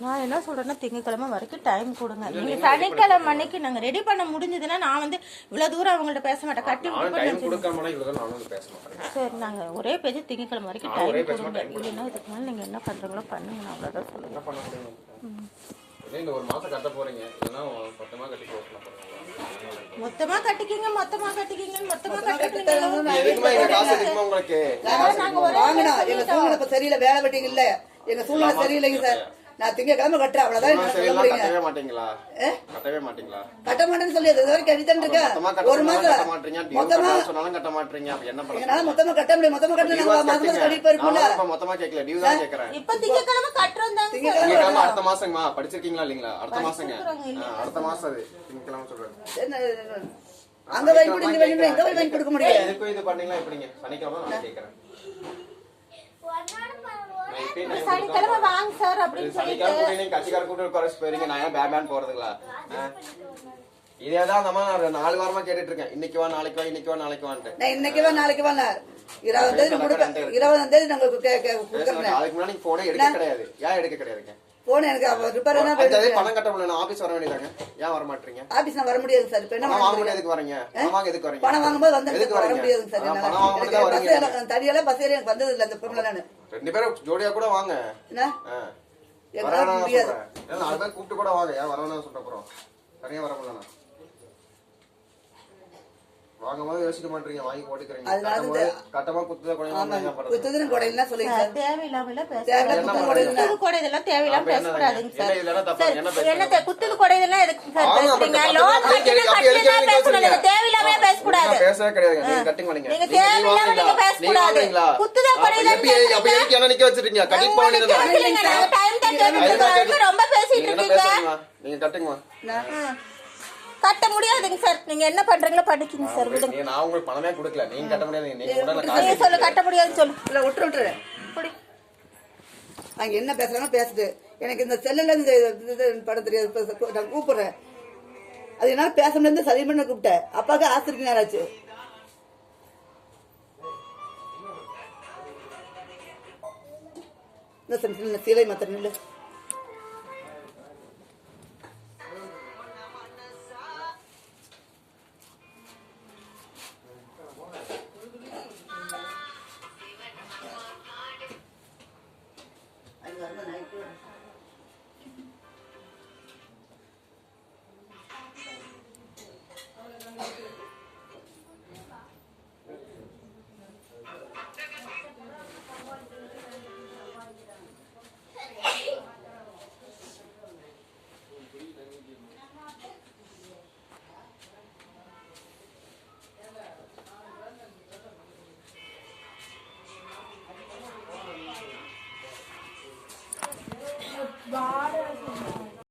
நான் என்ன சொல்றேன்னா திங்கக்கிழமை வரைக்கும் டைம் கொடுங்க. நீங்க சனிக்கிழமை அன்னைக்கு நாங்க ரெடி பண்ண முடிஞ்சதுன்னா நான் வந்து இவ்வளவு தூரம் அவங்கள்ட்ட பேச மாட்டேன். கட்டி சரி நாங்க ஒரே பேஜ் திங்கக்கிழமை வரைக்கும் டைம் கொடுங்க. இல்லைன்னா இதுக்கு மேலே நீங்க என்ன பண்றீங்களோ பண்ணுங்க. நான் அவ்வளவுதான் சொல்லுங்க. மொத்தமா கட்டிக்கிங்க சரியில்லை, வேலை வெட்டிங்க இல்ல, எங்க சூழ்நிலை சரியில்லைங்க சார். நான் திங்கக்கிழமை கட்டுறேன், அவ்வளவுதான். கட்ட மாட்டேன்னு சொல்லி இது வரைக்கும் அடித்தான் இருக்கேன். ஒரு மாசம் மொத்தமா கட்ட மாட்டீங்க. என்னால மொத்தமா கட்ட முடியும். மொத்தமா கட்டணும் கடிப்பா இருக்கும்ல. மொத்தமா கேட்கல, டியூ தான் கேக்குறேன். இப்ப திங்கக்கிழமை கட்டுறோம் தான். திங்கக்கிழமை அடுத்த மாசமா படிச்சிருக்கீங்களா இல்லீங்களா? அடுத்த மாசங்க, அடுத்த மாசம் அது திங்கக்கிழமை சொல்றேன். அங்க வாங்கி கொடுங்க, எங்க வாங்கி கொடுக்க முடியும்? இதுக்கு இது பண்ணீங்களா எப்படிங்க? சனிக்கிழமை நான் கேக்குறேன். சனிக்கிழமை வாங்க சார் அப்படின்னு சொல்லிட்டு கட்சிக்கார கூட்டு குறைச்சு போயிருங்க. நான் ஏன் பேன் போறதுங்களா? இதேதான் நம்ம 4 வாரமா கேட்டுட்டு இருக்கேன். இன்னைக்கு வா நாளைக்கு வா, இன்னைக்கு வா நாளைக்கு வான்ட்டு. நான் இன்னைக்கு வா நாளைக்கு வா 20ஆம் தேதி கொடுப்பேன். 20ஆம் தேதி நாங்க கொடுக்குறேன். அதுக்கு முன்னாடி போனே எடுக்க கிடையாது. ஏன் எடுக்க கிடையாதுங்க? போன் எனக்கு ரிப்பேர் என்ன பணம் கட்ட முடியல. ஆபீஸ் வர வேண்டியதாங்க. ஏன் வர மாட்டீங்க? ஆபீஸ் நான் வர முடியாது சார். இப்ப என்ன வாங்க முடியாது. எதுக்கு வரீங்க? பணம் எதுக்கு வரீங்க? பணம் வாங்கும்போது வந்து எதுக்கு வர முடியாது சார். பணம் வாங்கும்போது தான் வரீங்க. தடியால பஸ் ஏறி எனக்கு வந்தது இல்ல. அந்த பொம்பளை நானு ரெண்டு பேரும் ஜோடியா கூட வாங்க. என்ன வர முடியாது. நான் அத கூப்பிட்டு கூட வாங்க. ஏன் வரணும்னு சொல்ற போறோம். சரியா வர முடியல. வாங்கும்போது யோசிக்க மாட்டீங்க. வாங்கி போட்டுக்கிறீங்க. அதனால கட்டமா குத்துத கொடையில குத்துதுன்னு கொடையில சொல்லுங்க சார். தேவையில்லாமல குத்துது கொடை இதெல்லாம் தேவையில்லாம பேச கூடாதுங்க சார். என்ன குத்துது கொடை இதெல்லாம் எதுக்கு சார் பேசுறீங்க? லோன் கட்டினா பேசக்கூடாது. தேவையில்லாம பேச கூடாது. பேசவே கிடையாது. நீங்க கட்டிங் பண்ணீங்க. நீங்க தேவையில்லாம நீங்க பேச கூடாது. குத்துது கொடை இதெல்லாம் அப்ப எதுக்கு என்ன நிக்க வச்சிருக்கீங்க? கட்டிங் பண்ணீங்க. டைம் தான் ரொம்ப பேசிட்டு இருக்கீங்க. நீங்க கட்டிங்மா. கட்ட முடியாதுங்க சார். நீங்க என்ன பண்றீங்களோ பண்ணிக்கங்க சார். விடுங்க. நான் உங்களுக்கு பணமே கொடுக்கல. நீங்க கட்ட முடியாது. நீங்க சொல்லு கட்ட முடியாதுன்னு சொல்லு. இல்ல விட்டுரு. அங்க என்ன பேசுறானோ பேசுது. எனக்கு இந்த செல்லுல இந்த படம் தெரியாது. நான் கூப்பிடுறேன். அது என்னால பேச முடியாது. சரி பண்ண கூப்பிட்டேன். அப்பாவுக்கு ஆசிரியர் நேராச்சு. இந்த சீலை மாத்திரம் இல்ல.